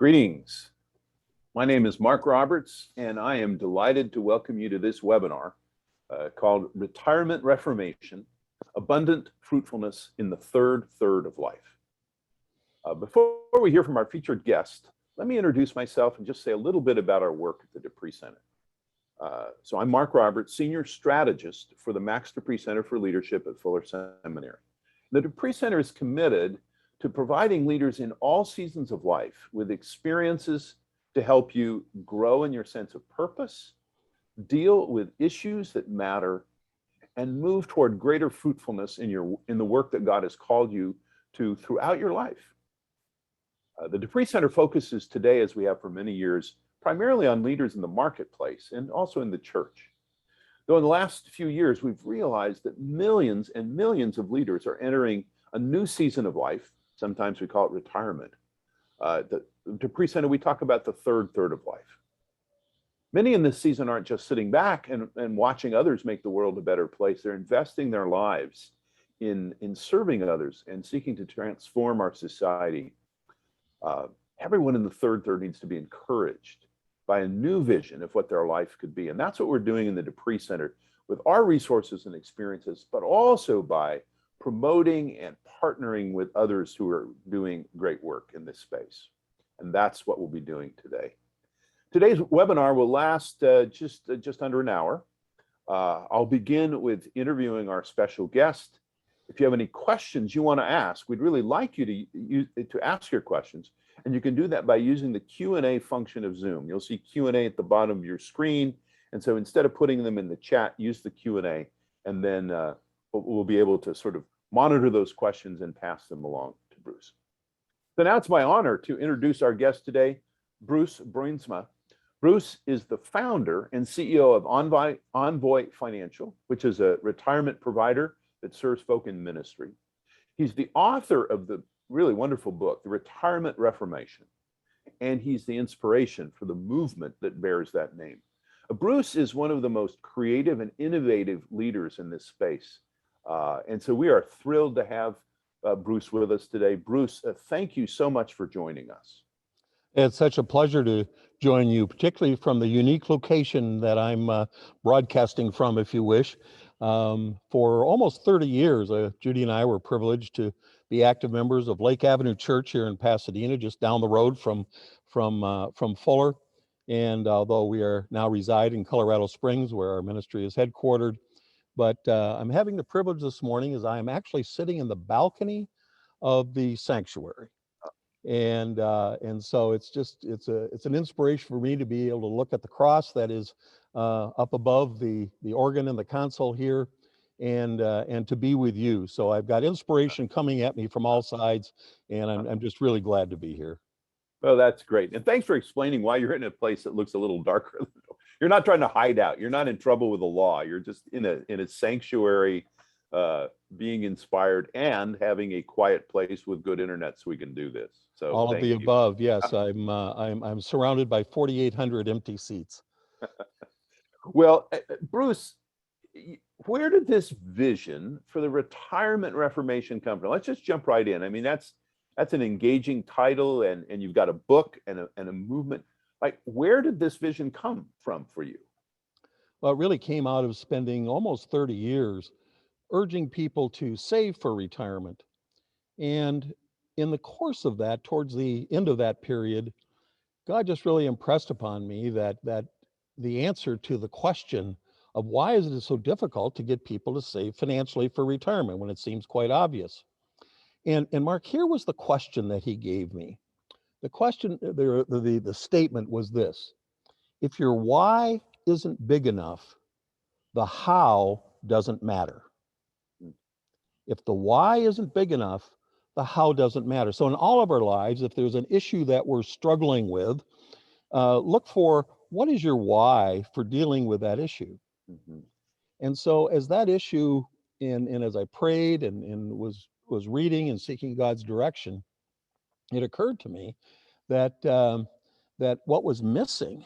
Greetings. My name is Mark Roberts, and I am delighted to welcome you to this webinar called Retirement Reformation, Abundant Fruitfulness in the Third of Life. Before we hear from our featured guest, let me introduce myself and just say a little bit about our work at the Pree Center. So I'm Mark Roberts, Senior Strategist for the Max Pree Center for Leadership at Fuller Seminary. The Pree Center is committed to providing leaders in all seasons of life with experiences to help you grow in your sense of purpose, deal with issues that matter, and move toward greater fruitfulness in the work that God has called you to throughout your life. The Pree Center focuses today, as we have for many years, primarily on leaders in the marketplace and also in the church. Though in the last few years, we've realized that millions and millions of leaders are entering a new season of life. Sometimes we call it retirement. The Pree Center, we talk about the third of life. Many in this season aren't just sitting back and watching others make the world a better place. They're investing their lives in serving others and seeking to transform our society. Everyone in the third needs to be encouraged by a new vision of what their life could be. And that's what we're doing in the Pree Center with our resources and experiences, but also by promoting and partnering with others who are doing great work in this space. And that's what we'll be doing today. Today's webinar will last just under an hour. I'll begin with interviewing our special guest. If you have any questions you want to ask, we'd really like you to ask your questions. And you can do that by using the Q&A function of Zoom. You'll see Q&A at the bottom of your screen. And so instead of putting them in the chat, use the Q&A, and then we'll be able to sort of monitor those questions and pass them along to Bruce. So now it's my honor to introduce our guest today, Bruce Bruinsma. Bruce is the founder and CEO of Envoy Financial, which is a retirement provider that serves folk in ministry. He's the author of the really wonderful book, The Retirement Reformation, and he's the inspiration for the movement that bears that name. Bruce is one of the most creative and innovative leaders in this space. And so we are thrilled to have Bruce with us today. Bruce, thank you so much for joining us. It's such a pleasure to join you, particularly from the unique location that I'm broadcasting from, if you wish. For almost 30 years, Judy and I were privileged to be active members of Lake Avenue Church here in Pasadena, just down the road from Fuller. And although we are now reside in Colorado Springs, where our ministry is headquartered, but I'm having the privilege this morning as I am actually sitting in the balcony of the sanctuary. And so it's an inspiration for me to be able to look at the cross that is up above the organ and the console here, and to be with you. So I've got inspiration coming at me from all sides, and I'm just really glad to be here. Well, that's great. And thanks for explaining why you're in a place that looks a little darker. You're not trying to hide out. You're not in trouble with the law. You're just in a sanctuary, being inspired and having a quiet place with good internet so we can do this. So all of the above, yes. I'm surrounded by 4,800 empty seats. Well, Bruce, where did this vision for the Retirement Reformation come from? Let's just jump right in. I mean, that's an engaging title, and you've got a book and a movement. Like, where did this vision come from for you? Well, it really came out of spending almost 30 years urging people to save for retirement. And in the course of that, towards the end of that period, God just really impressed upon me that the answer to the question of why is it so difficult to get people to save financially for retirement when it seems quite obvious. And Mark, here was the question that he gave me. The question, the statement was this: if your why isn't big enough, the how doesn't matter. If the why isn't big enough, the how doesn't matter. So in all of our lives, if there's an issue that we're struggling with, look for what is your why for dealing with that issue. Mm-hmm. And so as that issue, and as I prayed and was reading and seeking God's direction, it occurred to me that what was missing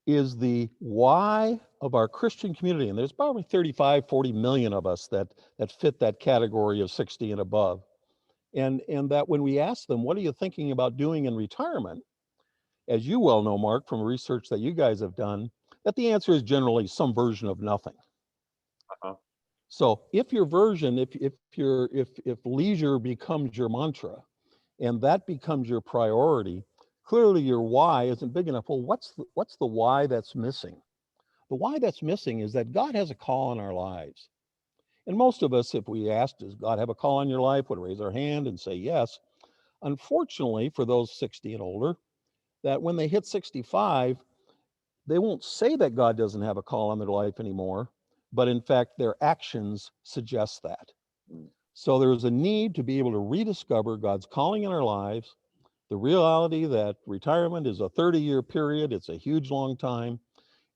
is the why of our Christian community. And there's probably 35, 40 million of us that fit that category of 60 and above. And that when we ask them, what are you thinking about doing in retirement? As you well know, Mark, from research that you guys have done, that the answer is generally some version of nothing. Uh-huh. So if your version, if leisure becomes your mantra and that becomes your priority, clearly your why isn't big enough. Well, what's the why that's missing? The why that's missing is that God has a call in our lives. And most of us, if we asked, does God have a call in your life, would raise our hand and say yes. Unfortunately, for those 60 and older, that when they hit 65, they won't say that God doesn't have a call on their life anymore, but in fact, their actions suggest that. Mm. So there's a need to be able to rediscover God's calling in our lives, the reality that retirement is a 30-year period, it's a huge long time,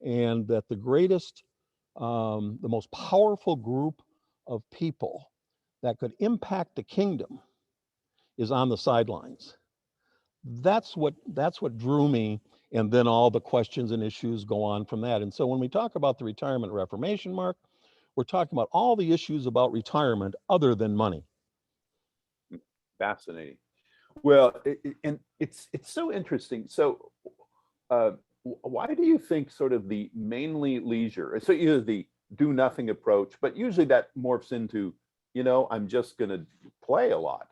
and that the greatest, the most powerful group of people that could impact the kingdom is on the sidelines. That's what drew me, and then all the questions and issues go on from that. And so when we talk about the retirement reformation, Mark, we're talking about all the issues about retirement other than money. Fascinating. Well, and it's so interesting. So, why do you think sort of the mainly leisure, so either the do nothing approach, but usually that morphs into, I'm just going to play a lot.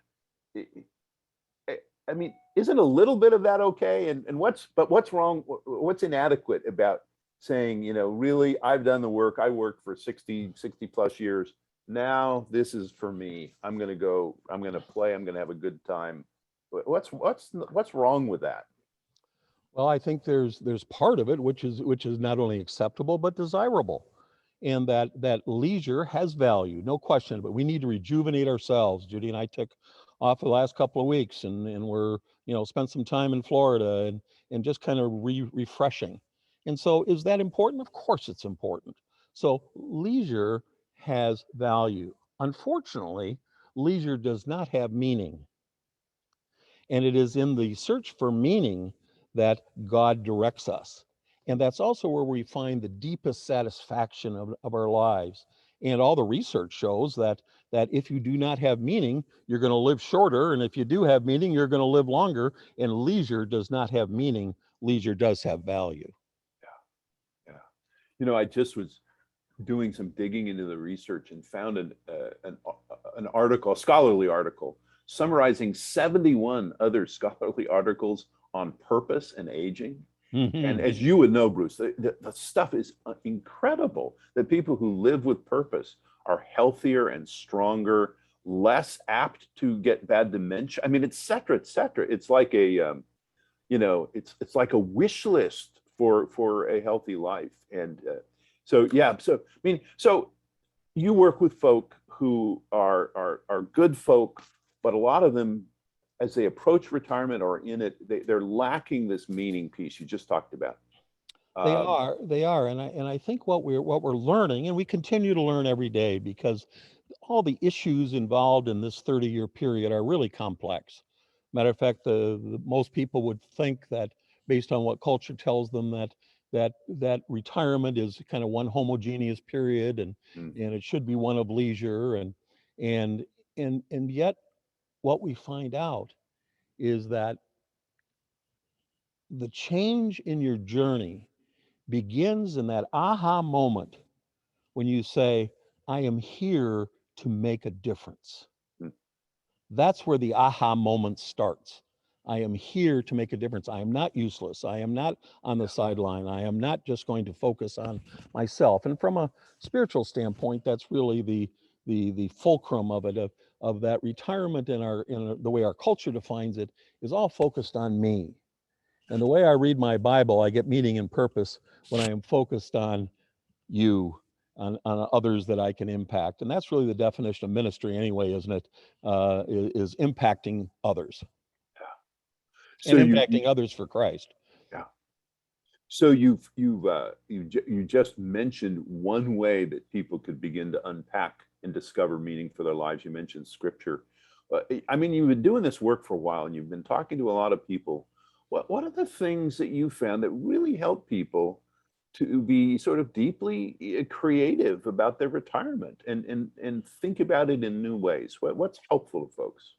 I I mean, isn't a little bit of that okay? And what's wrong? What's inadequate about saying, really, I've done the work. I worked for 60 plus years. Now this is for me. I'm going to go, I'm going to play. I'm going to have a good time. What's wrong with that? Well, I think there's part of it which is not only acceptable but desirable, and that leisure has value, no question. But we need to rejuvenate ourselves. Judy and I took off the last couple of weeks, and we're spent some time in Florida and just kind of refreshing. And so, is that important? Of course, it's important. So leisure has value. Unfortunately, leisure does not have meaning. And it is in the search for meaning that God directs us. And that's also where we find the deepest satisfaction of our lives. And all the research shows that if you do not have meaning, you're going to live shorter. And if you do have meaning, you're going to live longer. And leisure does not have meaning. Leisure does have value. Yeah. I just was doing some digging into the research and found an article, a scholarly article, summarizing 71 other scholarly articles on purpose and aging. And Mhm. as you would know, Bruce, the stuff is incredible that people who live with purpose are healthier and stronger, less apt to get bad dementia. I mean, et cetera, et cetera. It's like it's like a wish list for a healthy life. And so, yeah. So, I mean, so you work with folk who are good folk, but a lot of them, as they approach retirement or in it, they're lacking this meaning piece you just talked about. They are, and I think what we're learning, and we continue to learn every day, because all the issues involved in this 30-year period are really complex. Matter of fact, the most people would think that, based on what culture tells them, that retirement is kind of one homogeneous period, and Mm. and it should be one of leisure, and and yet what we find out is that the change in your journey begins in that aha moment when you say, I am here to make a difference. Mm. That's where the aha moment starts. I am here to make a difference. I am not useless. I am not on the sideline. I am not just going to focus on myself. And from a spiritual standpoint, that's really the fulcrum of it, of that retirement in the way our culture defines it, is all focused on me. And the way I read my Bible, I get meaning and purpose when I am focused on you, on others that I can impact. And that's really the definition of ministry anyway, isn't it? Is impacting others So and impacting others for Christ. yeah. So you just mentioned one way that people could begin to unpack and discover meaning for their lives. You mentioned scripture. I mean, you've been doing this work for a while, and you've been talking to a lot of people. What are the things that you found that really help people to be sort of deeply creative about their retirement and think about it in new ways? What's helpful to folks?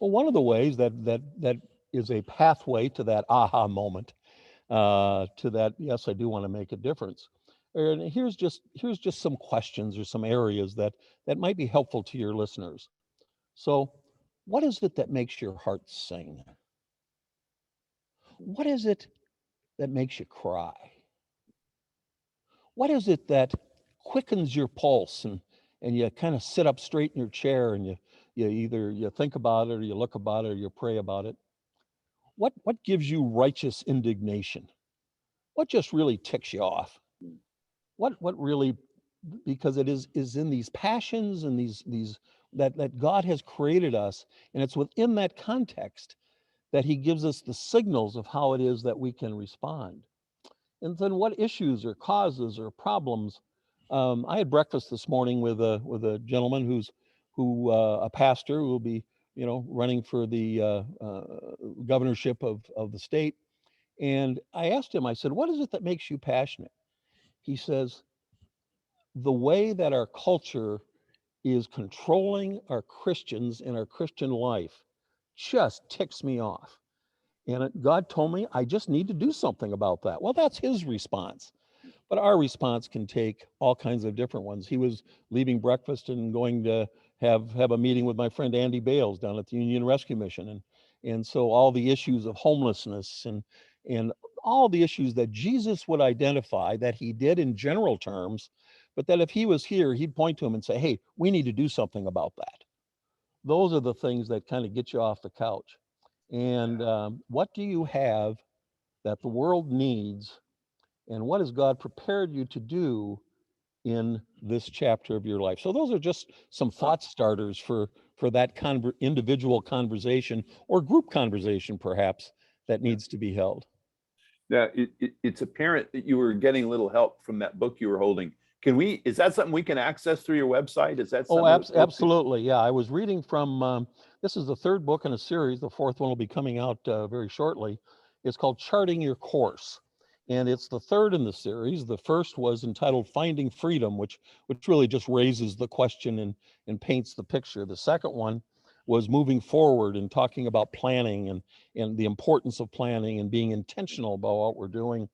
Well, one of the ways that is a pathway to that aha moment, to that, yes, I do want to make a difference. And here's just some questions or some areas that might be helpful to your listeners. So, what is it that makes your heart sing? What is it that makes you cry? What is it that quickens your pulse and you kind of sit up straight in your chair and you either you think about it or you look about it or you pray about it? What gives you righteous indignation? What just really ticks you off? What really, because it is in these passions and these that God has created us, and it's within that context that he gives us the signals of how it is that we can respond. And then what issues or causes or problems? I had breakfast this morning with a gentleman who a pastor who will be running for the governorship of the state. And I asked him, I said, what is it that makes you passionate? He says, the way that our culture is controlling our Christians and our Christian life just ticks me off. And God told me I just need to do something about that. Well, that's his response. But our response can take all kinds of different ones. He was leaving breakfast and going to have a meeting with my friend Andy Bales down at the Union Rescue Mission. And so all the issues of homelessness and all the issues that Jesus would identify that he did in general terms, but that if he was here, he'd point to him and say, hey, we need to do something about that. Those are the things that kind of get you off the couch. And what do you have that the world needs, and what has God prepared you to do in this chapter of your life? So those are just some thought starters for that individual conversation or group conversation, perhaps, that needs to be held. Now, it's apparent that you were getting a little help from that book you were holding. Is that something we can access through your website? Is that something? Absolutely. Yeah, I was reading from, this is the third book in a series. The fourth one will be coming out very shortly. It's called Charting Your Course. And it's the third in the series. The first was entitled Finding Freedom, which really just raises the question and paints the picture. The second one was Moving Forward and talking about planning and the importance of planning and being intentional about what we're doing.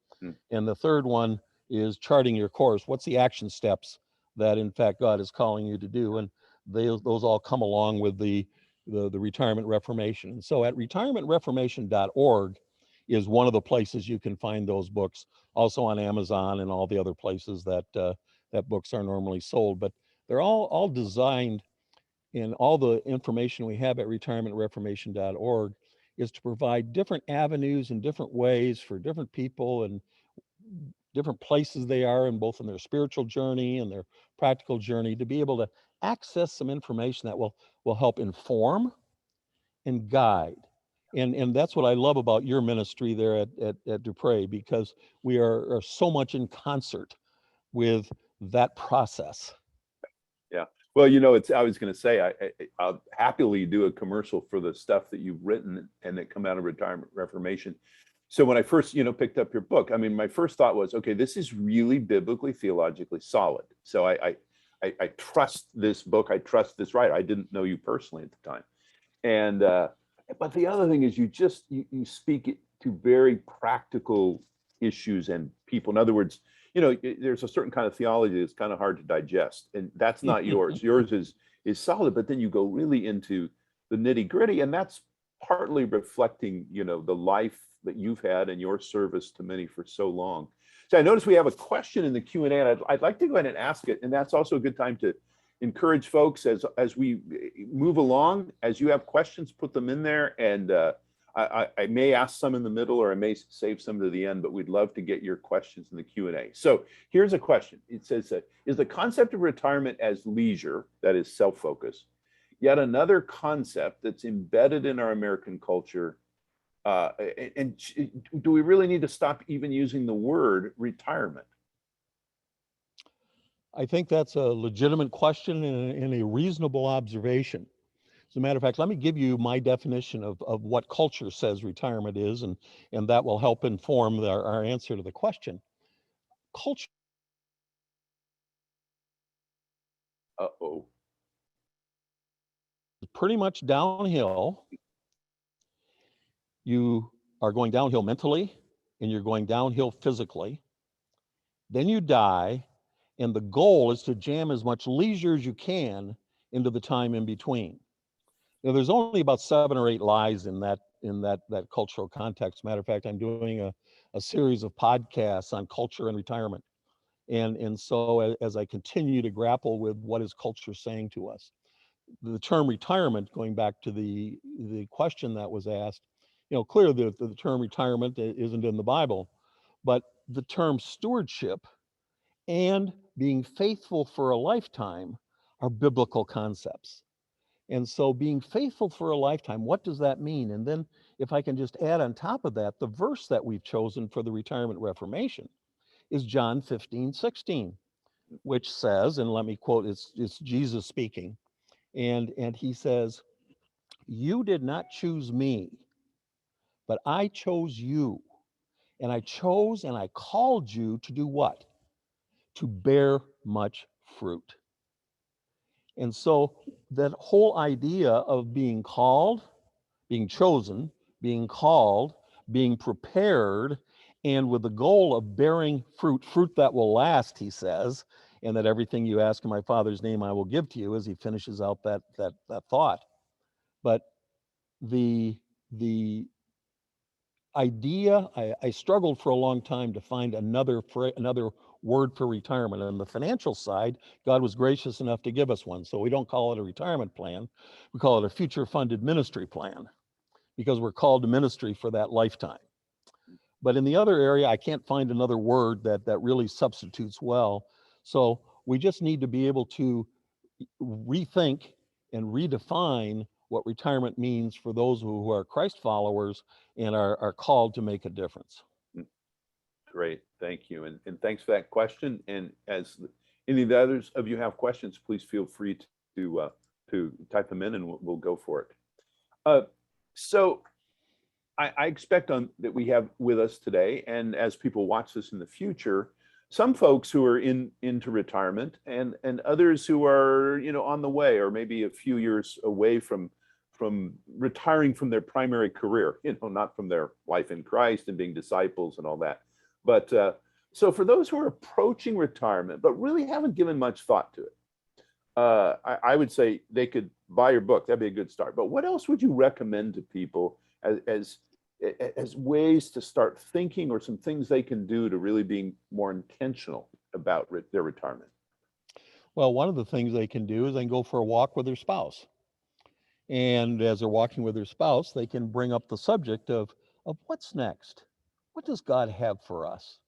And the third one is Charting Your Course. What's the action steps that, in fact, God is calling you to do? And those all come along with the Retirement Reformation. And so at retirementreformation.org is one of the places you can find those books, also on Amazon and all the other places that that books are normally sold. But they're all designed, and all the information we have at retirementreformation.org is to provide different avenues and different ways for different people and different places they are in, both in their spiritual journey and their practical journey, to be able to access some information that will help inform and guide. And that's what I love about your ministry there at Dupree, because we are so much in concert with that process. Yeah. Well, I was going to say, I'll happily do a commercial for the stuff that you've written and that come out of Retirement Reformation. So when I first, picked up your book, I mean, my first thought was, okay, this is really biblically, theologically solid. So I trust this book. I trust this writer. I didn't know you personally at the time. And, but the other thing is you speak it to very practical issues and people. In other words, there's a certain kind of theology that's kind of hard to digest, and that's not yours. Yours is solid, but then you go really into the nitty gritty, and that's partly reflecting, the life that you've had and your service to many for so long. So I noticed we have a question in the Q&A, and I'd like to go ahead and ask it, and that's also a good time to encourage folks as we move along. As you have questions, put them in there, and I may ask some in the middle, or I may save some to the end, but we'd love to get your questions in the Q&A. So here's a question. It says, is the concept of retirement as leisure, that is self-focus, yet another concept that's embedded in our American culture? And do we really need to stop even using the word retirement? I think that's a legitimate question and a reasonable observation. As a matter of fact, let me give you my definition of what culture says retirement is, and that will help inform our answer to the question. Culture. Uh-oh. pretty much downhill. You are going downhill mentally, and you're going downhill physically. Then you die, and the goal is to jam as much leisure as you can into the time in between. Now, there's only about 7 or 8 lies in that cultural context. Matter of fact, I'm doing a series of podcasts on culture and retirement. And so as I continue to grapple with what is culture saying to us, the term retirement, going back to the question that was asked, clearly the term retirement isn't in the Bible, but the term stewardship and being faithful for a lifetime are biblical concepts. And so being faithful for a lifetime, what does that mean? And then if I can just add on top of that, the verse that we've chosen for the Retirement Reformation is John 15:16, which says, and let me quote, it's Jesus speaking, and he says, "You did not choose me, but I chose you, and I chose and I called you to do what? To bear much fruit." And so that whole idea of being called, being chosen, being called, being prepared, and with the goal of bearing fruit, fruit that will last, he says, and that everything you ask in my Father's name I will give to you, as he finishes out that thought. But the idea, I struggled for a long time to find another word for retirement. On the financial side, God was gracious enough to give us one. So we don't call it a retirement plan. We call it a future funded ministry plan, because we're called to ministry for that lifetime. But in the other area, I can't find another word that really substitutes well. So we just need to be able to rethink and redefine what retirement means for those who are Christ followers and are called to make a difference. Great, thank you. And thanks for that question. And as any of the others of you have questions, please feel free to type them in and we'll go for it. So I expect that we have with us today, and as people watch this in the future, some folks who are into retirement and others who are on the way, or maybe a few years away from retiring from their primary career, not from their life in Christ and being disciples and all that. But so for those who are approaching retirement but really haven't given much thought to it, I would say they could buy your book. That'd be a good start. But what else would you recommend to people as ways to start thinking, or some things they can do to really being more intentional about their retirement? Well, one of the things they can do is they can go for a walk with their spouse. And as they're walking with their spouse, they can bring up the subject of what's next? What does God have for us?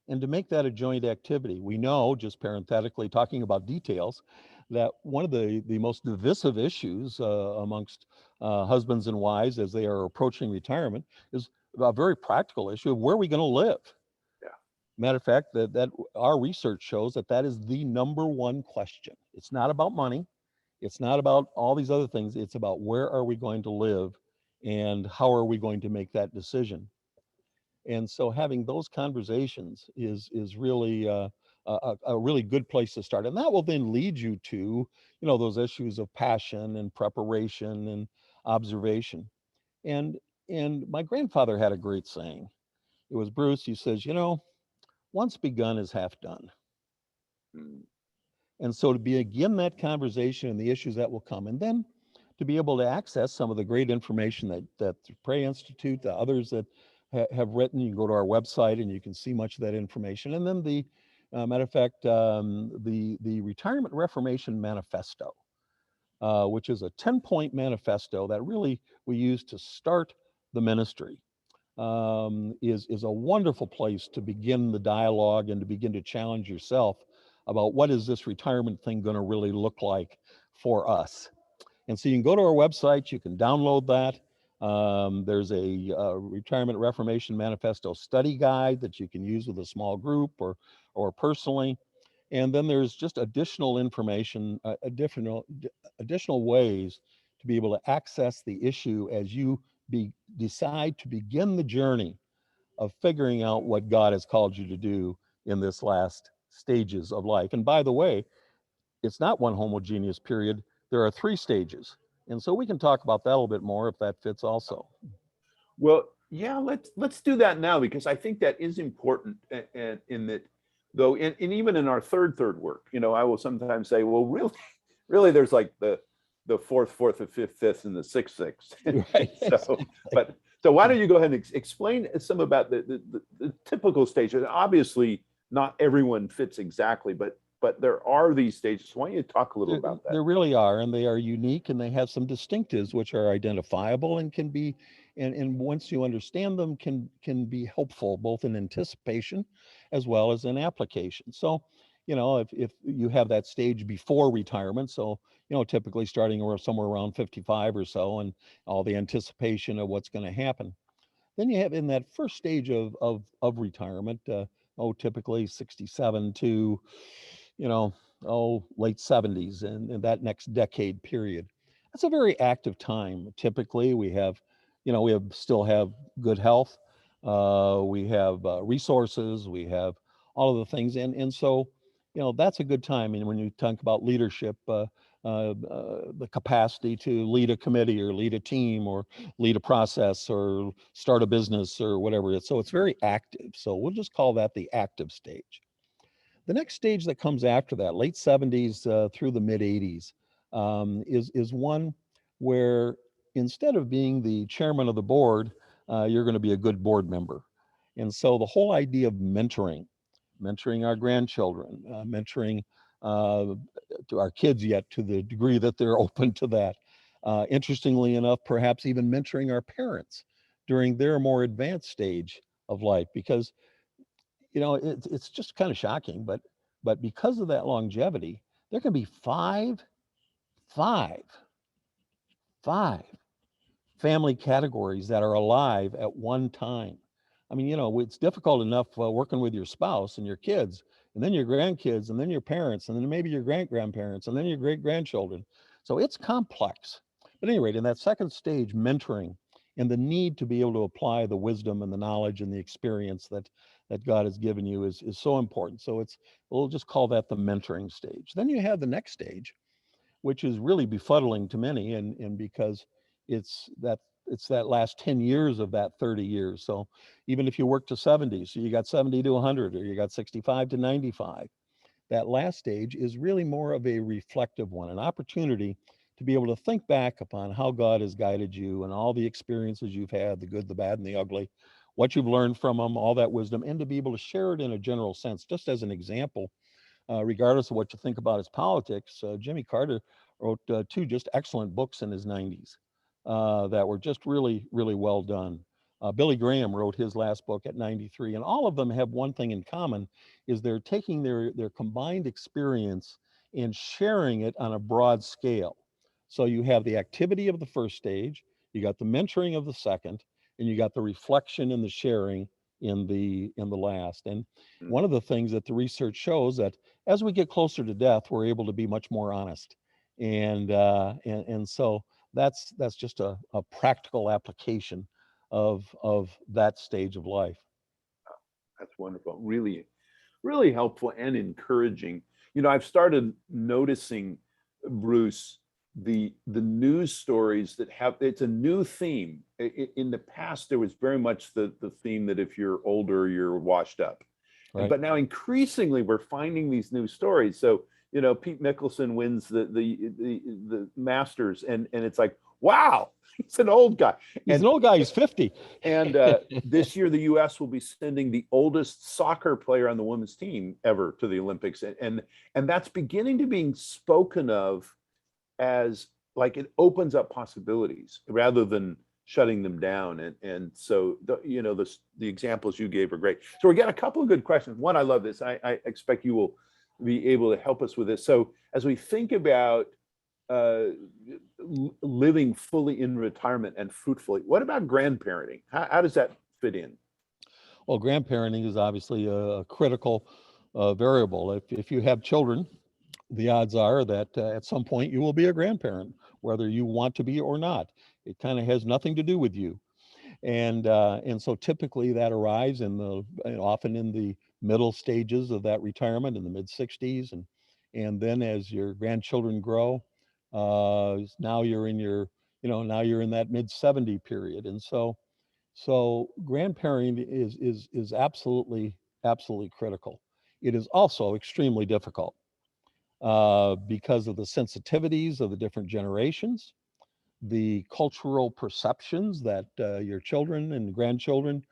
And to make that a joint activity. We know, just parenthetically talking about details, that one of the most divisive issues amongst husbands and wives as they are approaching retirement is a very practical issue of where are we going to live? Yeah. Matter of fact, that our research shows that is the number one question. It's not about money. It's not about all these other things. It's about where are we going to live and how are we going to make that decision. And so having those conversations is really a really good place to start. And that will then lead you to, those issues of passion and preparation and observation. And my grandfather had a great saying. It was Bruce, he says, once begun is half done. Mm. And so to begin that conversation and the issues that will come, and then to be able to access some of the great information that the Pree Institute, the others that have written, you can go to our website and you can see much of that information. And then the matter of fact, the Retirement Reformation Manifesto, which is a 10-point manifesto that really we use to start the ministry, is a wonderful place to begin the dialogue and to begin to challenge yourself about what is this retirement thing going to really look like for us. And so you can go to our website, you can download that. There's a Retirement Reformation Manifesto study guide that you can use with a small group or personally. And then there's just additional information, additional ways to be able to access the issue as you decide to begin the journey of figuring out what God has called you to do in this last stages of life. And by the way, it's not one homogeneous period. There are 3 stages. And so we can talk about that a little bit more if that fits also. Well, yeah, let's do that now, because I think that is important. And in that, though, and even in our third work, I will sometimes say, well, really, there's like the fourth, the fifth, and the sixth. Right. So, Exactly. so why don't you go ahead and explain some about the typical stages? Obviously, not everyone fits exactly, but there are these stages. Why don't you talk a little about that? There really are, and they are unique, and they have some distinctives which are identifiable and can be, and once you understand them, can be helpful both in anticipation as well as in application. So, if you have that stage before retirement, so typically starting somewhere around 55 or so, and all the anticipation of what's going to happen. Then you have in that first stage of retirement, typically 67 to, you know, late 70s, and that next decade period. That's a very active time. Typically, we still have good health, we have resources, we have all of the things, and so that's a good time. And when you talk about leadership, the capacity to lead a committee or lead a team or lead a process or start a business or whatever it's, so it's very active. So we'll just call that the active stage. The next stage that comes after that, late 70s through the mid 80s, is one where instead of being the chairman of the board, you're going to be a good board member. And so the whole idea of mentoring our grandchildren, mentoring uh, to our kids, yet to the degree that they're open to that. Interestingly enough, perhaps even mentoring our parents during their more advanced stage of life, because it's just kind of shocking, but because of that longevity, there can be five, five family categories that are alive at one time. I mean, it's difficult enough working with your spouse and your kids, and then your grandkids, and then your parents, and then maybe your grandparents, and then your great grandchildren. So it's complex. But at any rate, in that second stage, mentoring and the need to be able to apply the wisdom and the knowledge and the experience that God has given you is so important. So we'll just call that the mentoring stage. Then you have the next stage, which is really befuddling to many, and because it's that it's that last 10 years of that 30 years. So even if you work to 70, so you got 70 to 100, or you got 65 to 95, that last stage is really more of a reflective one, an opportunity to be able to think back upon how God has guided you and all the experiences you've had, the good, the bad, and the ugly, what you've learned from them, all that wisdom, and to be able to share it in a general sense. Just as an example, regardless of what you think about his politics, Jimmy Carter wrote two just excellent books in his 90s that were just really, really well done. Billy Graham wrote his last book at 93, and all of them have one thing in common, is they're taking their combined experience and sharing it on a broad scale. So you have the activity of the first stage, you got the mentoring of the second, and you got the reflection and the sharing in the last. And one of the things that the research shows, that as we get closer to death, we're able to be much more honest. And so that's just a practical application of that stage of life. That's wonderful. Really, really helpful and encouraging. I've started noticing, Bruce, the news stories that have, it's a new theme. In the past, there was very much the theme that if you're older, you're washed up. Right. But now increasingly we're finding these new stories. So, Pete Mickelson wins the Masters, and it's like, wow, he's an old guy. He's an old guy, he's 50. And this year, the U.S. will be sending the oldest soccer player on the women's team ever to the Olympics, and that's beginning to being spoken of as like it opens up possibilities rather than shutting them down. And so the examples you gave are great. So we got a couple of good questions. One, I love this. I expect you will be able to help us with this. So as we think about living fully in retirement and fruitfully, what about grandparenting? How does that fit in? Well, grandparenting is obviously a critical variable. If you have children, the odds are that at some point you will be a grandparent, whether you want to be or not. It kind of has nothing to do with you. And so typically that arrives often in the middle stages of that retirement, in the mid 60s, and then as your grandchildren grow, Now you're in your, now you're in that mid 70 period. And so grandparenting is absolutely critical. It is also extremely difficult because of the sensitivities of the different generations, the cultural perceptions that your children and grandchildren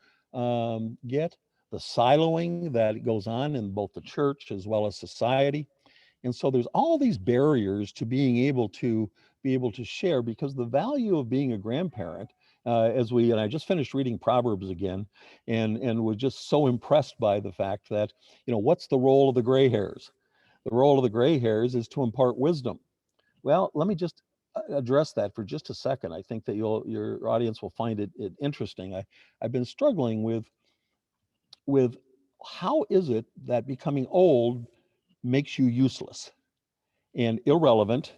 get, the siloing that goes on in both the church as well as society. And so there's all these barriers to being able to share, because the value of being a grandparent, and I just finished reading Proverbs again, and was just so impressed by the fact that, what's the role of the gray hairs? The role of the gray hairs is to impart wisdom. Well, let me just address that for just a second. I think that your audience will find it interesting. I've been struggling with how is it that becoming old makes you useless and irrelevant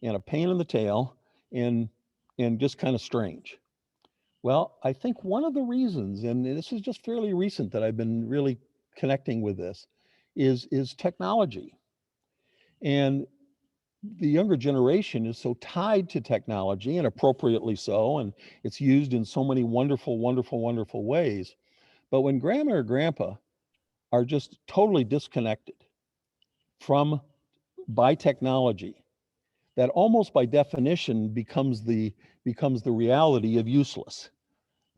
and a pain in the tail and just kind of strange. Well, I think one of the reasons, and this is just fairly recent that I've been really connecting with this, is technology. And the younger generation is so tied to technology, and appropriately so, and it's used in so many wonderful ways. But when grandma or grandpa are just totally disconnected from by technology, that almost by definition becomes the reality of useless,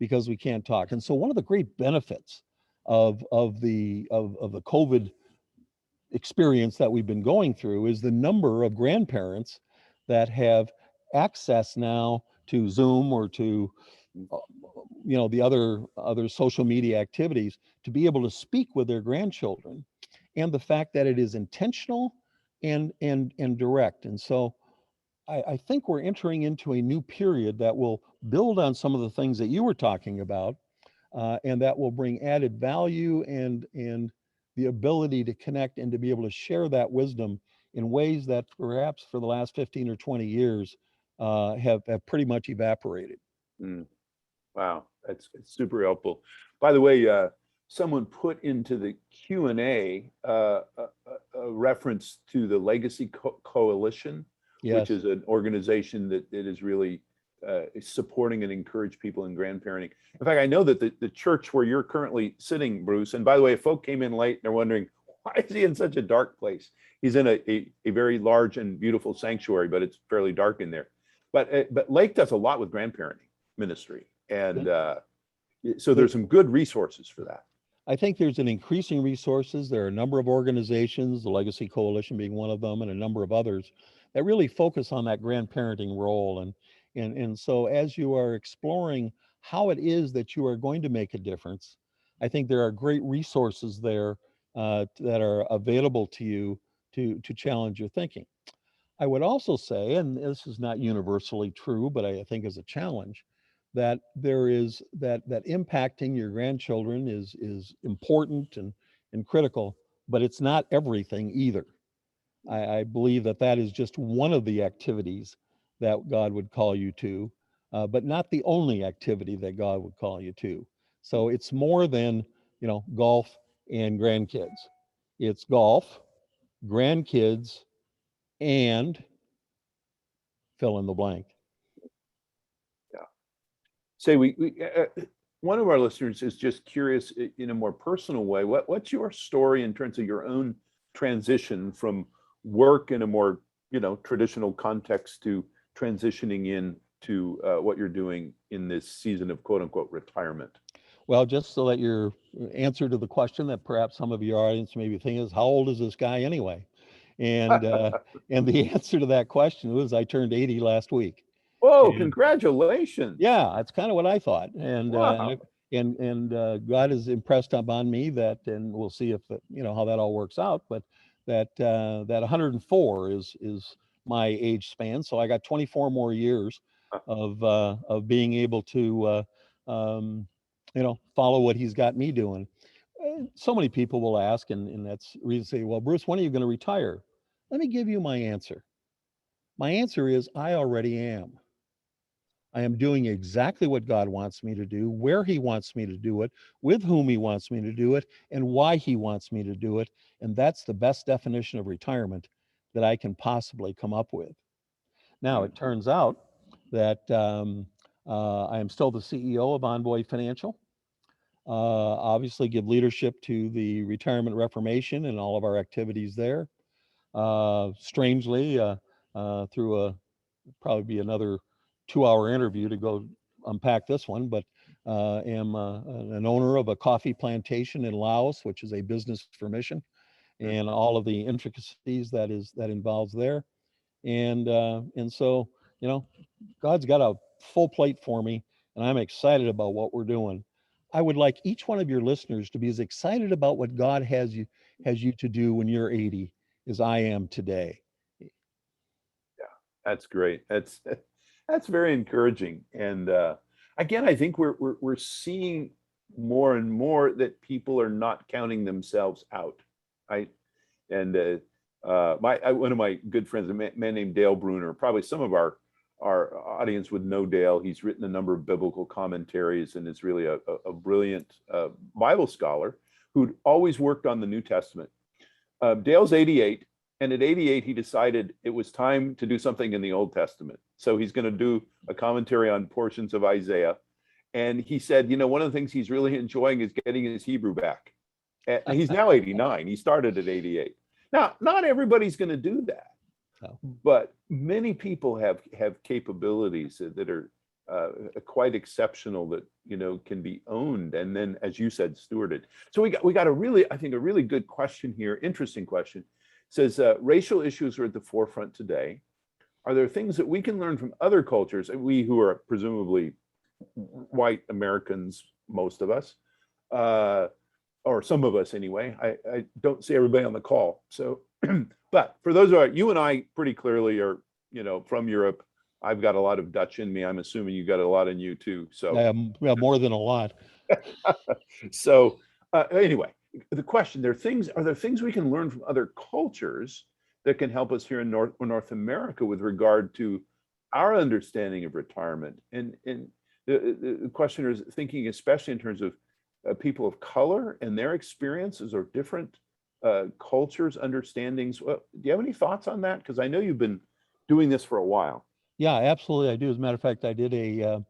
because we can't talk. And so one of the great benefits of the COVID experience that we've been going through is the number of grandparents that have access now to Zoom or to uh, the other social media activities, to be able to speak with their grandchildren, and the fact that it is intentional and direct. And so I think we're entering into a new period that will build on some of the things that you were talking about, and that will bring added value and the ability to connect and to be able to share that wisdom in ways that perhaps for the last 15 or 20 years have pretty much evaporated. Mm. Wow, it's super helpful. By the way, someone put into the Q&A a reference to the Legacy Coalition, which Yes. is an organization that is really is supporting and encourage people in grandparenting. In fact, I know that the church where you're currently sitting, Bruce, and by the way, if folk came in late and they're wondering, why is he in such a dark place? He's in a very large and beautiful sanctuary, but it's fairly dark in there. But Lake does a lot with grandparenting ministry. And so there's some good resources for that. I think there's an increasing resources. There are a number of organizations, the Legacy Coalition being one of them, and a number of others that really focus on that grandparenting role. And so as you are exploring how it is that you are going to make a difference, I think there are great resources there that are available to you to challenge your thinking. I would also say, and this is not universally true, but I think is a challenge, that there is that impacting your grandchildren is important and critical, but it's not everything either. I believe that is just one of the activities that God would call you to, but not the only activity that God would call you to. So it's more than golf and grandkids. It's golf, grandkids, and fill in the blank. Yeah. Say one of our listeners is just curious in a more personal way. What's your story in terms of your own transition from work in a more traditional context to transitioning in to what you're doing in this season of quote unquote retirement? Well, just so that your answer to the question that perhaps some of your audience may be thinking is, how old is this guy anyway? And the answer to that question was, I turned 80 last week. Whoa, And congratulations. yeah, that's kind of what I thought. Wow. God has impressed upon me that, and we'll see if how that all works out, but that 104 is my age span. So I got 24 more years of being able to follow what he's got me doing. So many people will ask, and that's reason to say, well, Bruce, when are you going to retire? Let me give you my answer. My answer is, I already am. I am doing exactly what God wants me to do, where he wants me to do it, with whom he wants me to do it, and why he wants me to do it. And that's the best definition of retirement that I can possibly come up with. Now, it turns out that I am still the CEO of Envoy Financial. Obviously, give leadership to the Retirement Reformation and all of our activities there. Strangely, through probably be another 2-hour interview to go unpack this one, but am an owner of a coffee plantation in Laos, which is a business for mission, and all of the intricacies that involves there. And so, God's got a full plate for me, and I'm excited about what we're doing. I would like each one of your listeners to be as excited about what God has you to do when you're 80 as I am today. That's great. That's very encouraging. And again, I think we're seeing more and more that people are not counting themselves out. And one of my good friends, a man named Dale Bruner, probably some of our audience would know Dale. He's written a number of biblical commentaries and is really a brilliant Bible scholar who'd always worked on the New Testament. Dale's 88. And at 88, he decided it was time to do something in the Old Testament. So he's going to do a commentary on portions of Isaiah. And he said, one of the things he's really enjoying is getting his Hebrew back. And he's now 89. He started at 88. Now, not everybody's going to do that. No. But many people have capabilities that are quite exceptional that, can be owned. And then, as you said, stewarded. So we got a really good question here, interesting question. It says, racial issues are at the forefront today. Are there things that we can learn from other cultures, we who are presumably white Americans, most of us, or some of us anyway? I don't see everybody on the call. So, but for those of you and I pretty clearly are, from Europe. I've got a lot of Dutch in me. I'm assuming you got a lot in you too. So yeah, more than a lot. So anyway, the question, are there things we can learn from other cultures that can help us here in North America with regard to our understanding of retirement? And the questioner is thinking especially in terms of people of color and their experiences or different cultures, understandings. Do you have any thoughts on that? Because I know you've been doing this for a while. Yeah, absolutely. I do. As a matter of fact, I did a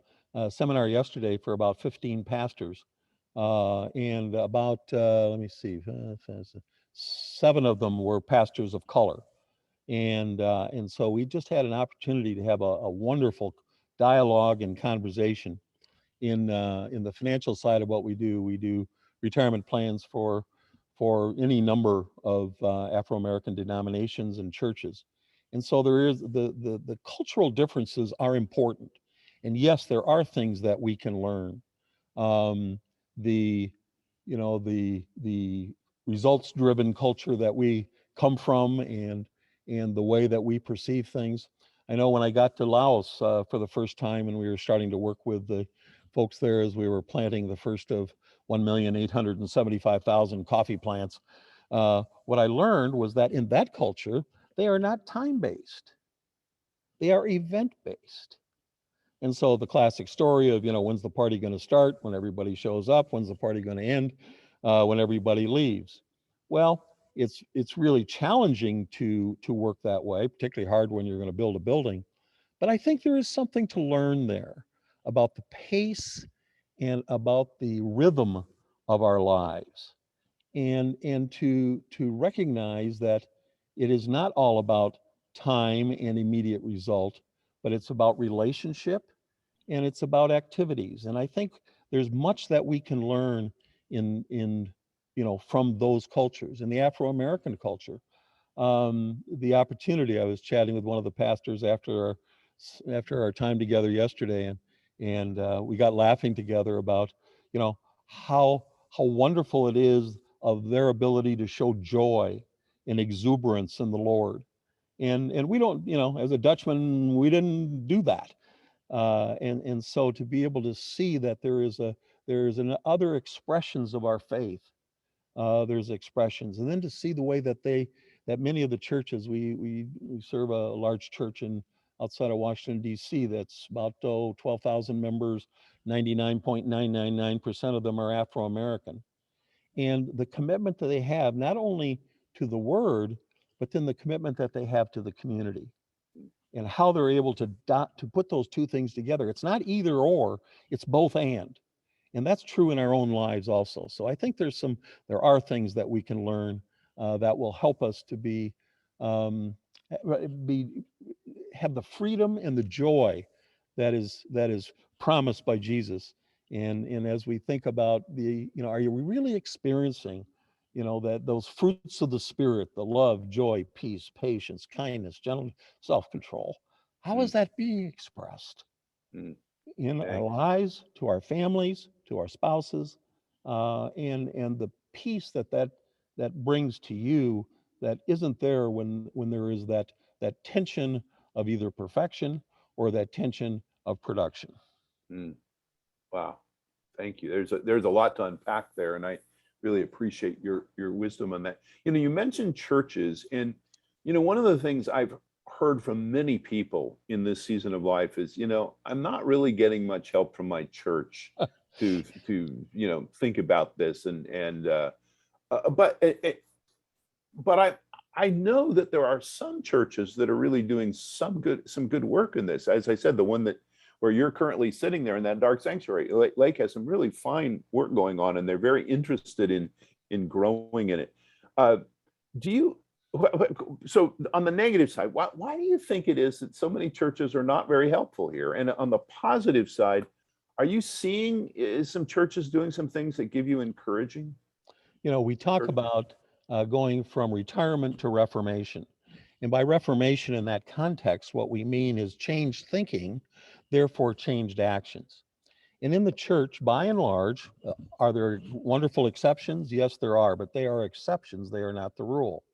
seminar yesterday for about 15 pastors. And about, let me see, 7 of them were pastors of color. And so we just had an opportunity to have a wonderful dialogue and conversation in the financial side of what we do. We do retirement plans for any number of Afro-American denominations and churches. And so there is the cultural differences are important. And yes, there are things that we can learn. The results driven culture that we come from and the way that we perceive things. I know when I got to Laos for the first time and we were starting to work with the folks there as we were planting the first of 1,875,000 coffee plants, what I learned was that in that culture, they are not time-based. They are event-based. And so the classic story of, when's the party going to start? When everybody shows up. When's the party going to end? When everybody leaves. Well, it's really challenging to work that way, particularly hard when you're going to build a building. But I think there is something to learn there about the pace and about the rhythm of our lives. And to recognize that it is not all about time and immediate result, but it's about relationship and it's about activities. And I think there's much that we can learn in from those cultures. In the Afro-American culture, the opportunity, I was chatting with one of the pastors after our time together yesterday, and we got laughing together about how wonderful it is of their ability to show joy and exuberance in the Lord. And we don't, as a Dutchman, we didn't do that. And so to be able to see that there is other expressions of our faith, there's expressions, and then to see the way that many of the churches, we serve a large church outside of Washington D.C. that's about 12,000 members, 99.999% of them are Afro-American, and the commitment that they have not only to the Word, but then the commitment that they have to the community. and how they're able to put those two things together. It's not either or, it's both and that's true in our own lives also. So I think there are things that we can learn that will help us to um, be have the freedom and the joy that is promised by Jesus. And as we think about are you really experiencing, that those fruits of the Spirit, the love, joy, peace, patience, kindness, gentleness, self-control? How is Mm, that being expressed mm. in our Thanks. lives, to our families, to our spouses, and the peace that brings to you that isn't there when there is that tension of either perfection or that tension of production. Mm. Wow. Thank you. There's a lot to unpack there, and I really appreciate your wisdom on that. You mentioned churches, and one of the things I've heard from many people in this season of life is, I'm not really getting much help from my church to think about this, and but I know that there are some churches that are really doing some good work in this. As I said, the one that where you're currently sitting there in that dark sanctuary, Lake has some really fine work going on, and they're very interested in growing in it. Uh, do you? So on the negative side, why do you think it is that so many churches are not very helpful here? And on the positive side, are you seeing some churches doing some things that give you encouraging? We talk Encouragement? about going from retirement to reformation. And by reformation in that context, what we mean is changed thinking, therefore changed actions. And in the church, by and large, are there wonderful exceptions? Yes, there are, but they are exceptions. They are not the rule.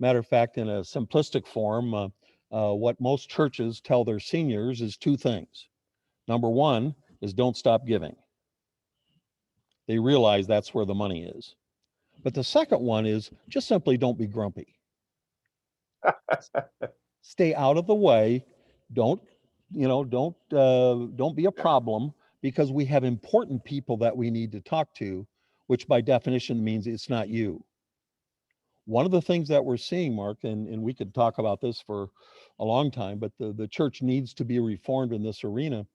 Matter of fact, in a simplistic form, what most churches tell their seniors is two things. Number one is don't stop giving. They realize that's where the money is. But the second one is just simply don't be grumpy. Stay out of the way. Don't, don't be a problem, because we have important people that we need to talk to, which by definition means it's not you. One of the things that we're seeing, Mark, and we could talk about this for a long time, but the church needs to be reformed in this arena,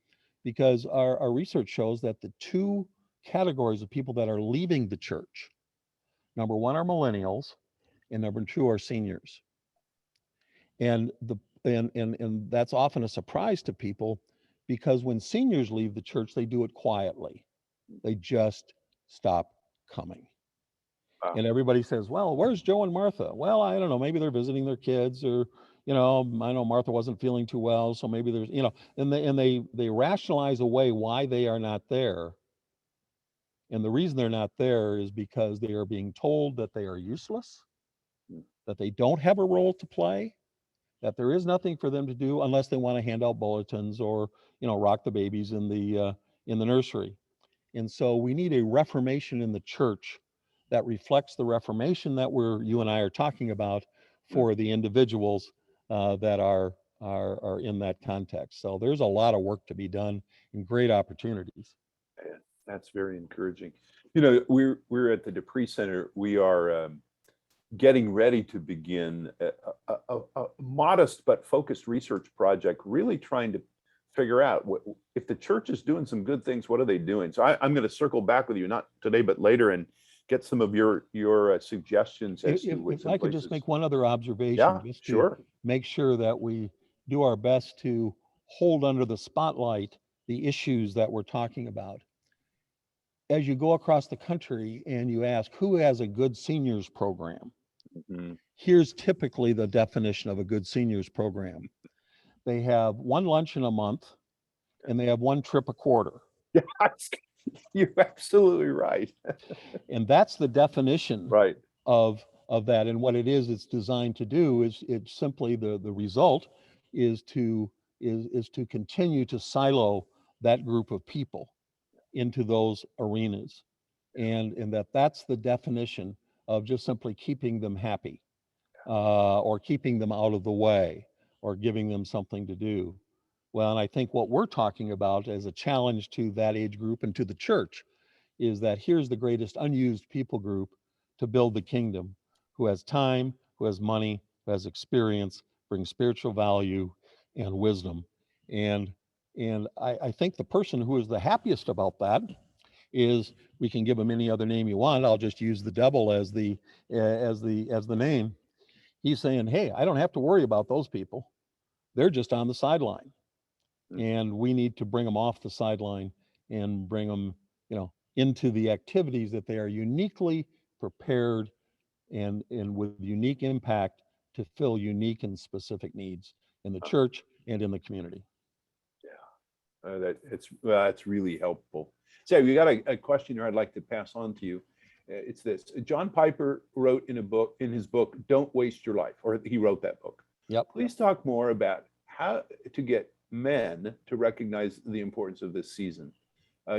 because our research shows that the two categories of people that are leaving the church, number one are millennials, and number two are seniors. And and that's often a surprise to people, because when seniors leave the church, they do it quietly. They just stop coming. Wow. And everybody says, well, where's Joe and Martha? Well, I don't know, maybe they're visiting their kids, or I know Martha wasn't feeling too well, so maybe there's, and they rationalize away why they are not there. And the reason they're not there is because they are being told that they are useless, Mm. that they don't have a role to play, that there is nothing for them to do unless they want to hand out bulletins or rock the babies in the nursery. And so we need a reformation in the church that reflects the reformation that you and I are talking about Mm. for the individuals that are in that context. So there's a lot of work to be done and great opportunities. Yeah, that's very encouraging. We're at the Pree Center. We are getting ready to begin a modest but focused research project, really trying to figure out if the church is doing some good things, what are they doing? So I'm going to circle back with you, not today, but later, and get some of your suggestions as to what If some I could just places. make one other observation, Yeah, just to sure. make sure that we do our best to hold under the spotlight the issues that we're talking about. As you go across the country and you ask who has a good seniors program, Mhm. here's typically the definition of a good seniors program. They have one lunch in a month, and they have one trip a quarter. Yeah, you're absolutely right. And that's the definition Right. of that. And what it is it's designed to do is it's simply the result is to continue to silo that group of people into those arenas. And that's the definition of just simply keeping them happy, or keeping them out of the way, or giving them something to do. Well, and I think what we're talking about as a challenge to that age group and to the church is that here's the greatest unused people group to build the kingdom, who has time, who has money, who has experience, brings spiritual value, and wisdom. And I think the person who is the happiest about that is, we can give him any other name you want. I'll just use the devil as the name. He's saying, hey, I don't have to worry about those people. They're just on the sideline. And we need to bring them off the sideline and bring them, into the activities that they are uniquely prepared and with unique impact to fill unique and specific needs in the church and in the community. That's really helpful. So we got a question here I'd like to pass on to you. It's this: John Piper wrote in his book, "Don't Waste Your Life," or he wrote that book. Yep. Please talk more about how to get men to recognize the importance of this season.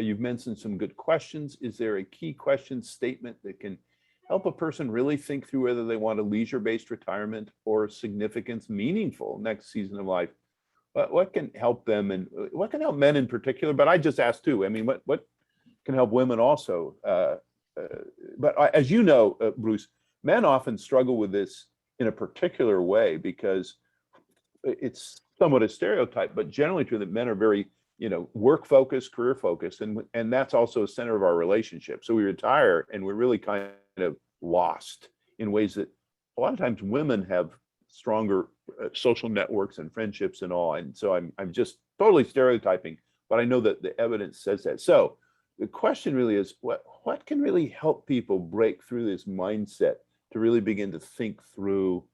You've mentioned some good questions. Is there a key question statement that can help a person really think through whether they want a leisure-based retirement or significance, meaningful next season of life? What can help them, and what can help men in particular? But I just asked too. I mean, what can help women also? But as you know, Bruce, men often struggle with this in a particular way because it's somewhat a stereotype, but generally true that men are very, work focused, career focused, and that's also a center of our relationship. So we retire and we're really kind of lost in ways that a lot of times women have stronger social networks and friendships and all. And so I'm just totally stereotyping, but I know that the evidence says that. So the question really is, what can really help people break through this mindset to really begin to think through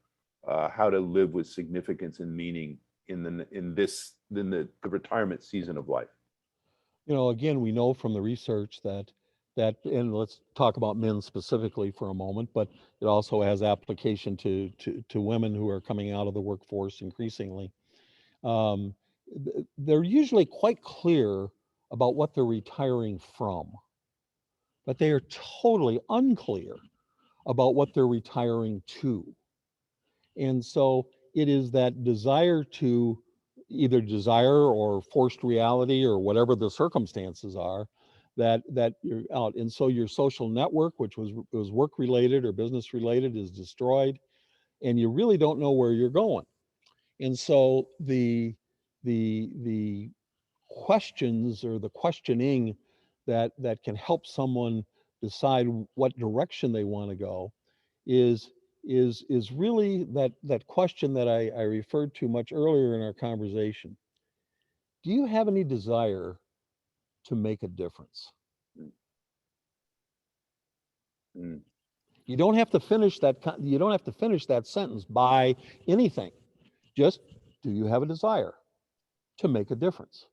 how to live with significance and meaning in the retirement season of life? Again, we know from the research that, and let's talk about men specifically for a moment, but it also has application to women who are coming out of the workforce increasingly. They're usually quite clear about what they're retiring from, but they are totally unclear about what they're retiring to. And so it is that desire to either desire or forced reality or whatever the circumstances are that you're out. And so your social network, which was work related or business related, is destroyed, and you really don't know where you're going. And so the questions or the questioning that can help someone decide what direction they want to go is really that question that I referred to much earlier in our conversation. Do you have any desire to make a difference? Mm. You don't have to finish that sentence by anything. Just, do you have a desire to make a difference?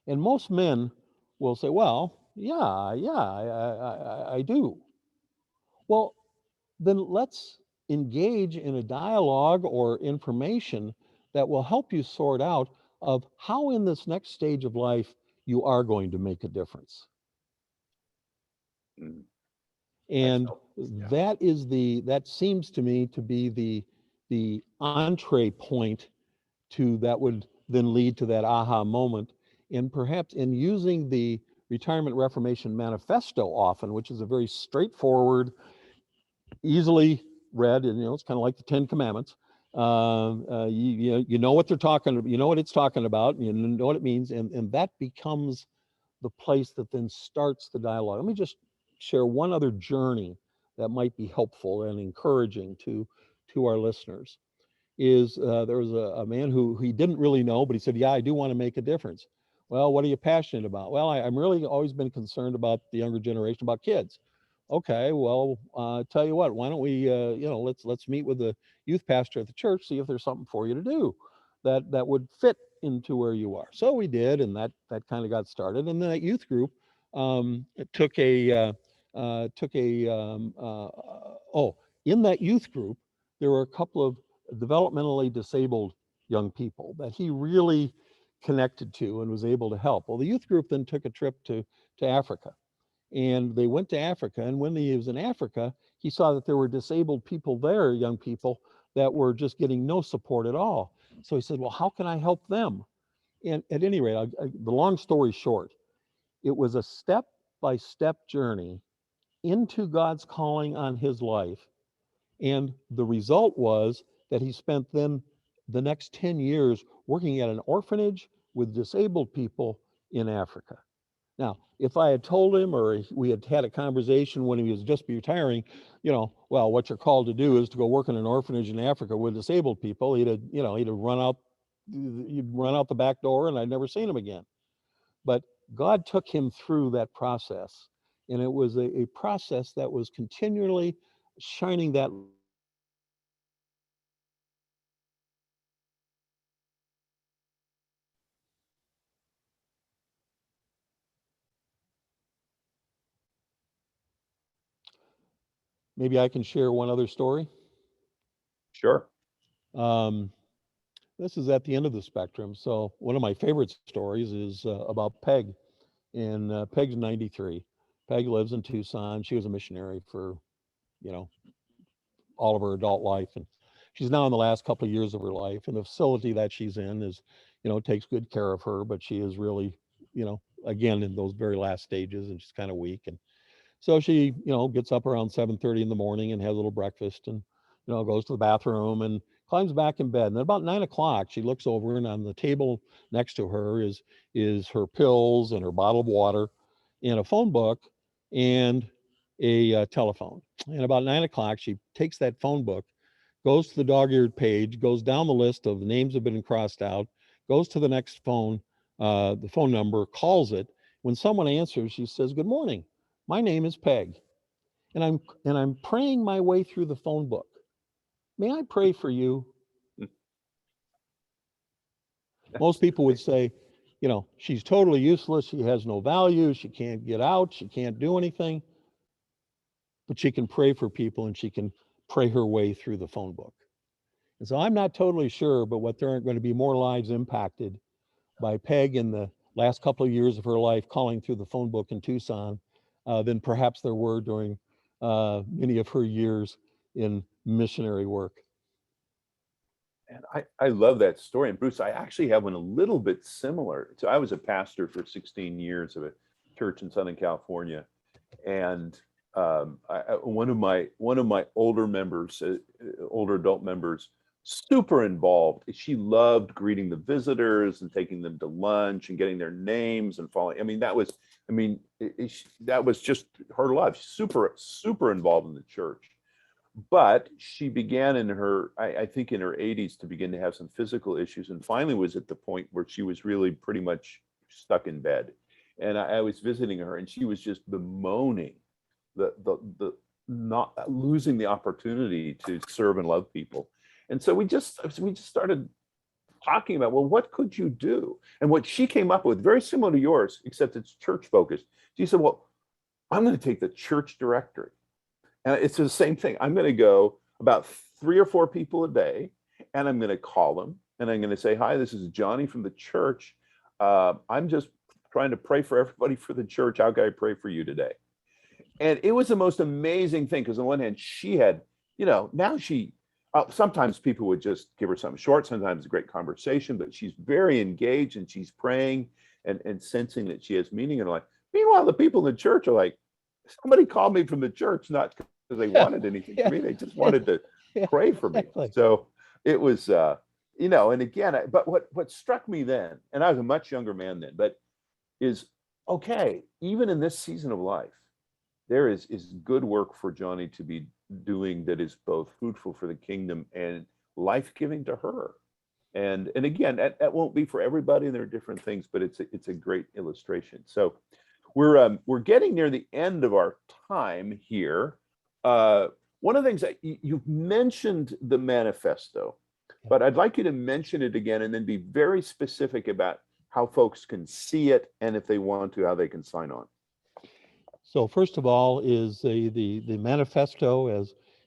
And most men will say, well, yeah, I do. Well, then let's engage in a dialogue or information that will help you sort out of how in this next stage of life you are going to make a difference. Mm. And Yeah. that seems to me to be the entree point to that would then lead to that aha moment. And perhaps in using the Retirement Reformation Manifesto often, which is a very straightforward, easily read, and it's kind of like the Ten Commandments. You know what they're talking about, you know what it's talking about, you know what it means, and that becomes the place that then starts the dialogue. Let me just share one other journey that might be helpful and encouraging to our listeners. Is there was a man who he didn't really know, but he said, yeah, I do want to make a difference. Well, what are you passionate about? Well, I'm really always been concerned about the younger generation, about kids. Okay, well, tell you what, why don't we, let's meet with the youth pastor at the church, see if there's something for you to do that would fit into where you are. So we did, and that kind of got started. And then that youth group took a in that youth group, there were a couple of developmentally disabled young people that he really connected to and was able to help. Well, the youth group then took a trip to Africa. And they went to Africa. And when he was in Africa, he saw that there were disabled people there, young people, that were just getting no support at all. So he said, well, how can I help them? And at any rate, the long story short, it was a step-by-step journey into God's calling on his life. And the result was that he spent then the next 10 years working at an orphanage with disabled people in Africa. Now, if I had told him, or we had had a conversation when he was just retiring, well, what you're called to do is to go work in an orphanage in Africa with disabled people, he'd have run out the back door, and I'd never seen him again. But God took him through that process, and it was a process that was continually shining that. Maybe I can share one other story. Sure. Um, this is at the end of the spectrum. So one of my favorite stories is about Peg. And Peg's 93. Peg lives in Tucson. She was a missionary for, you know, all of her adult life. And she's now in the last couple of years of her life. And the facility that she's in is, takes good care of her, but she is really, again, in those very last stages, and she's kind of weak. And so she, gets up around 7:30 in the morning and has a little breakfast, and, goes to the bathroom and climbs back in bed. And at about 9 o'clock, she looks over, and on the table next to her is her pills and her bottle of water and a phone book and a telephone. And about 9 o'clock, she takes that phone book, goes to the dog-eared page, goes down the list of the names have been crossed out, goes to the next phone, the phone number, calls it. When someone answers, she says, "Good morning. My name is Peg, and I'm praying my way through the phone book. May I pray for you?" Most people would say, she's totally useless. She has no value. She can't get out. She can't do anything. But she can pray for people, and she can pray her way through the phone book. And so I'm not totally sure, but what there aren't going to be more lives impacted by Peg in the last couple of years of her life calling through the phone book in Tucson than perhaps there were during many of her years in missionary work. And I love that story. And Bruce, I actually have one a little bit similar. So I was a pastor for 16 years of a church in Southern California. And one of my older members, older adult members, super involved. She loved greeting the visitors and taking them to lunch and getting their names and following. I mean, that was just her love. She's super involved in the church. But she began in her, I think in her 80s, to begin to have some physical issues, and finally was at the point where she was really pretty much stuck in bed. And I was visiting her, and she was just bemoaning the not losing the opportunity to serve and love people. And so we just started talking about, well, what could you do? And what she came up with, very similar to yours, except it's church focused. She said, well, I'm going to take the church directory. And it's the same thing. I'm going to go about 3 or 4 people a day, and I'm going to call them, and I'm going to say, "Hi, this is Johnny from the church. I'm just trying to pray for everybody for the church. How can I pray for you today?" And it was the most amazing thing, because on one hand, she had, now she, sometimes people would just give her something short, sometimes a great conversation, but she's very engaged, and she's praying and sensing that she has meaning in her life. Meanwhile, the people in the church are like, somebody called me from the church, not because they wanted anything from me. They just wanted to pray for me. Exactly. So it was, and again, but what struck me then, and I was a much younger man then, but is, okay, even in this season of life, there is good work for Johnny to be doing that is both fruitful for the kingdom and life-giving to her. And again, that won't be for everybody, and there are different things, but it's a great illustration. So we're getting near the end of our time here. One of the things that you've mentioned, the manifesto, but I'd like you to mention it again and then be very specific about how folks can see it, and if they want to, how they can sign on. So first of all is the manifesto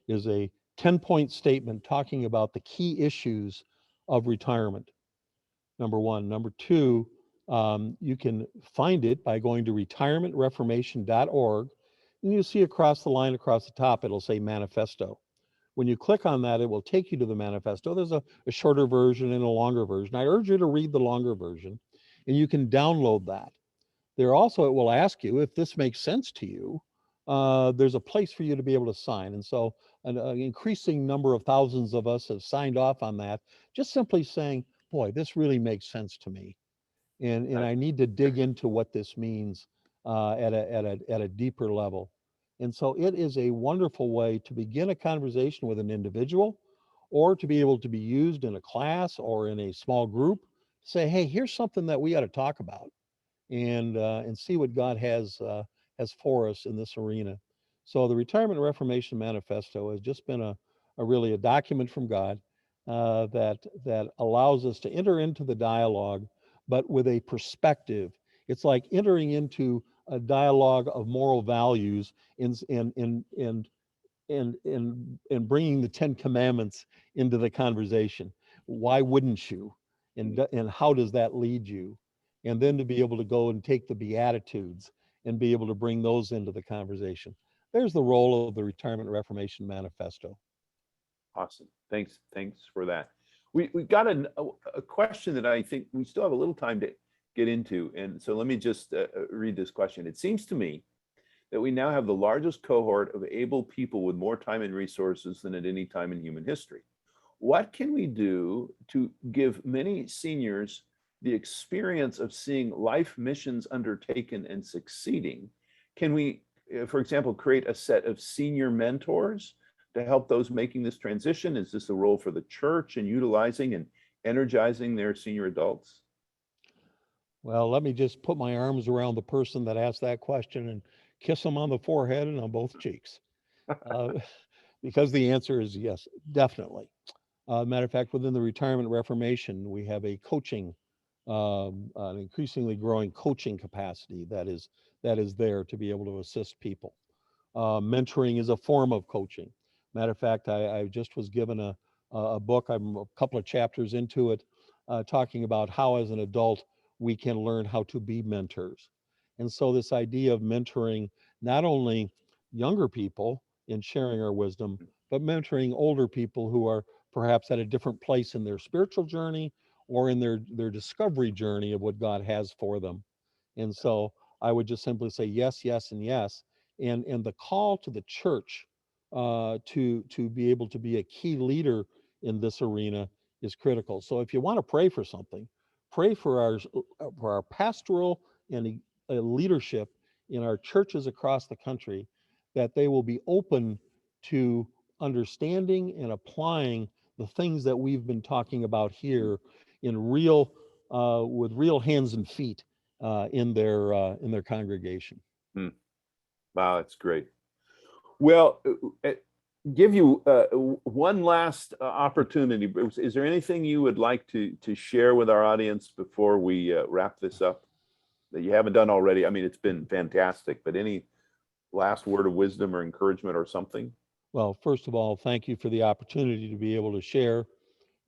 is a 10-point statement talking about the key issues of retirement. Number one. Number two, you can find it by going to retirementreformation.org, and you'll see across the line, across the top, it'll say manifesto. When you click on that, it will take you to the manifesto. There's a shorter version and a longer version. I urge you to read the longer version, and you can download that. There also, it will ask you if this makes sense to you. there's a place for you to be able to sign. And so an increasing number of thousands of us have signed off on that, just simply saying, boy, this really makes sense to me. And Right. I need to dig into what this means at a deeper level. And so it is a wonderful way to begin a conversation with an individual, or to be able to be used in a class or in a small group. Say, hey, here's something that we ought to talk about, and see what God has for us in this arena. So the Retirement Reformation Manifesto has just been a really a document from God, that allows us to enter into the dialogue, but with a perspective. It's like entering into a dialogue of moral values in bringing the Ten Commandments into the conversation. Why wouldn't you? And how does that lead you? And then to be able to go and take the Beatitudes and be able to bring those into the conversation. There's the role of the Retirement Reformation Manifesto. Awesome. Thanks for that. We got a question that I think we still have a little time to get into. And so let me just read this question. It seems to me that we now have the largest cohort of able people with more time and resources than at any time in human history. What can we do to give many seniors the experience of seeing life missions undertaken and succeeding? Can we, for example, create a set of senior mentors to help those making this transition? Is this a role for the church in utilizing and energizing their senior adults? Well, let me just put my arms around the person that asked that question and kiss them on the forehead and on both cheeks, uh, because the answer is yes, definitely. Matter of fact, within the Retirement Reformation, we have a coaching, an increasingly growing coaching capacity that is there to be able to assist people. Mentoring is a form of coaching. Matter of fact, I just was given a book. I'm a couple of chapters into it, talking about how, as an adult, we can learn how to be mentors. And so, this idea of mentoring not only younger people in sharing our wisdom, but mentoring older people who are perhaps at a different place in their spiritual journey or in their discovery journey of what God has for them. And so, I would just simply say yes, yes, and yes. And the call to the church, to be able to be a key leader in this arena is critical. So if you want to pray for something, pray for our pastoral and leadership in our churches across the country, that they will be open to understanding and applying the things that we've been talking about here in real, with real hands and feet, in their congregation. Hmm. Wow, that's great. Well, give you one last opportunity. Bruce. Is there anything you would like to share with our audience before we wrap this up that you haven't done already? I mean, it's been fantastic, but any last word of wisdom or encouragement or something? Well, first of all, thank you for the opportunity to be able to share,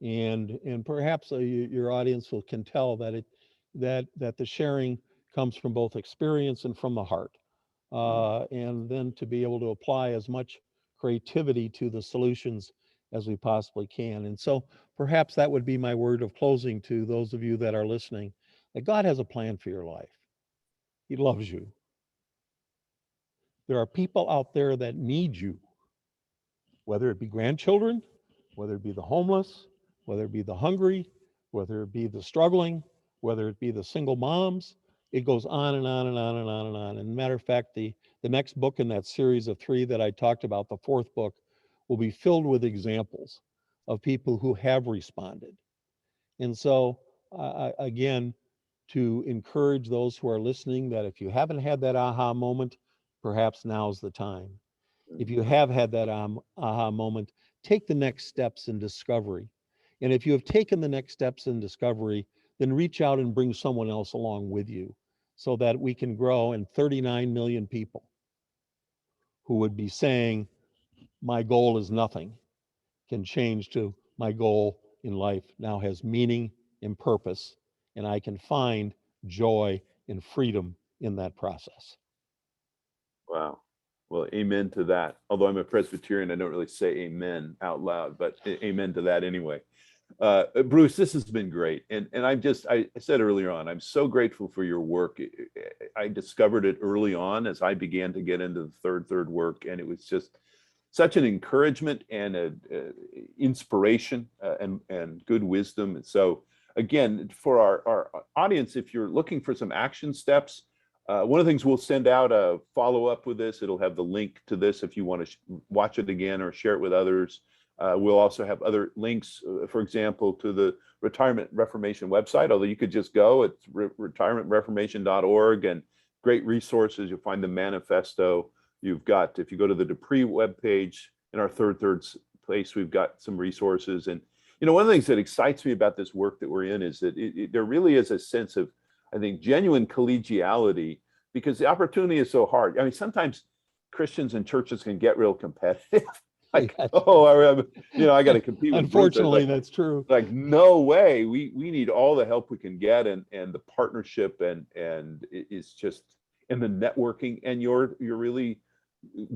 and perhaps your audience can tell that the sharing comes from both experience and from the heart, and then to be able to apply as much creativity to the solutions as we possibly can. And so perhaps that would be my word of closing to those of you that are listening, that God has a plan for your life. He loves you. There are people out there that need you, whether it be grandchildren, whether it be the homeless, whether it be the hungry, whether it be the struggling, whether it be the single moms. It goes on and on and on and on and on. And matter of fact, the next book in that series of three that I talked about, the fourth book, will be filled with examples of people who have responded. And so, again, to encourage those who are listening, that if you haven't had that aha moment, perhaps now's the time. If you have had that aha moment, take the next steps in discovery. And if you have taken the next steps in discovery, then reach out and bring someone else along with you, so that we can grow, and 39 million people who would be saying, my goal is nothing, can change to, my goal in life now has meaning and purpose, and I can find joy and freedom in that process. Wow. Well, amen to that. Although I'm a Presbyterian, I don't really say amen out loud, but amen to that anyway. Bruce, this has been great. And I said earlier on, I'm so grateful for your work. I discovered it early on as I began to get into the third work. And it was just such an encouragement and a inspiration and good wisdom. And so again, for our audience, if you're looking for some action steps, one of the things we'll send out a follow-up with this. It'll have the link to this if you want to watch it again or share it with others. We'll also have other links, for example, to the Retirement Reformation website, although you could just go, it's retirementreformation.org, and great resources. You'll find the Manifesto. You've got, if you go to the Pree webpage, in our third place, we've got some resources. And, you know, one of the things that excites me about this work that we're in is that there really is a sense of, I think, genuine collegiality, because the opportunity is so hard. I mean, sometimes Christians and churches can get real competitive. Like, Yes. I got to compete with Unfortunately, Bruce. that's true. Like, no way. We need all the help we can get, and the partnership and it's just in the networking, and you're really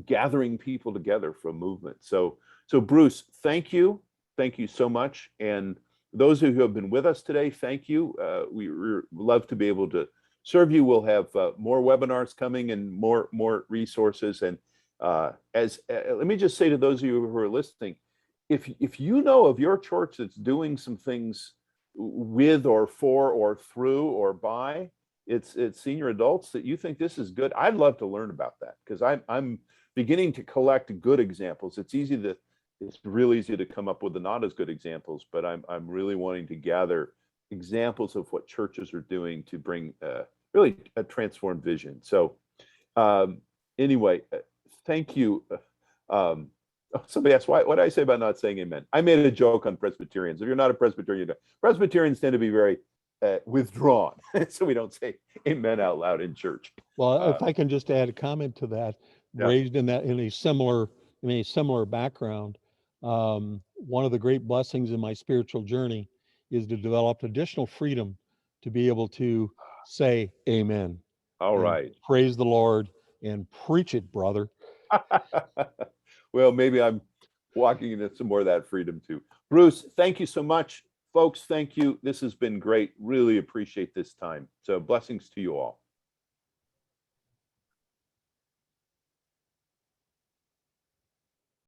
gathering people together for a movement. So Bruce, thank you so much, and those of you who have been with us today, thank you. We love to be able to serve you. We'll have more webinars coming and more resources. And let me just say to those of you who are listening, if you know of your church that's doing some things with or for or through or by its senior adults that you think this is good, I'd love to learn about that, because I'm beginning to collect good examples. It's real easy to come up with the not as good examples, but I'm really wanting to gather examples of what churches are doing to bring really a transformed vision. So anyway, thank you. Somebody asked, what did I say about not saying amen? I made a joke on Presbyterians. If you're not a Presbyterian, Presbyterians tend to be very withdrawn, so we don't say amen out loud in church. Well, if I can just add a comment to that, Yeah. raised in a similar background, one of the great blessings in my spiritual journey is to develop additional freedom to be able to say amen. All and right. Praise the Lord and preach it, brother. Well, maybe I'm walking into some more of that freedom too. Bruce, thank you so much. Folks, thank you. This has been great. Really appreciate this time. So blessings to you all.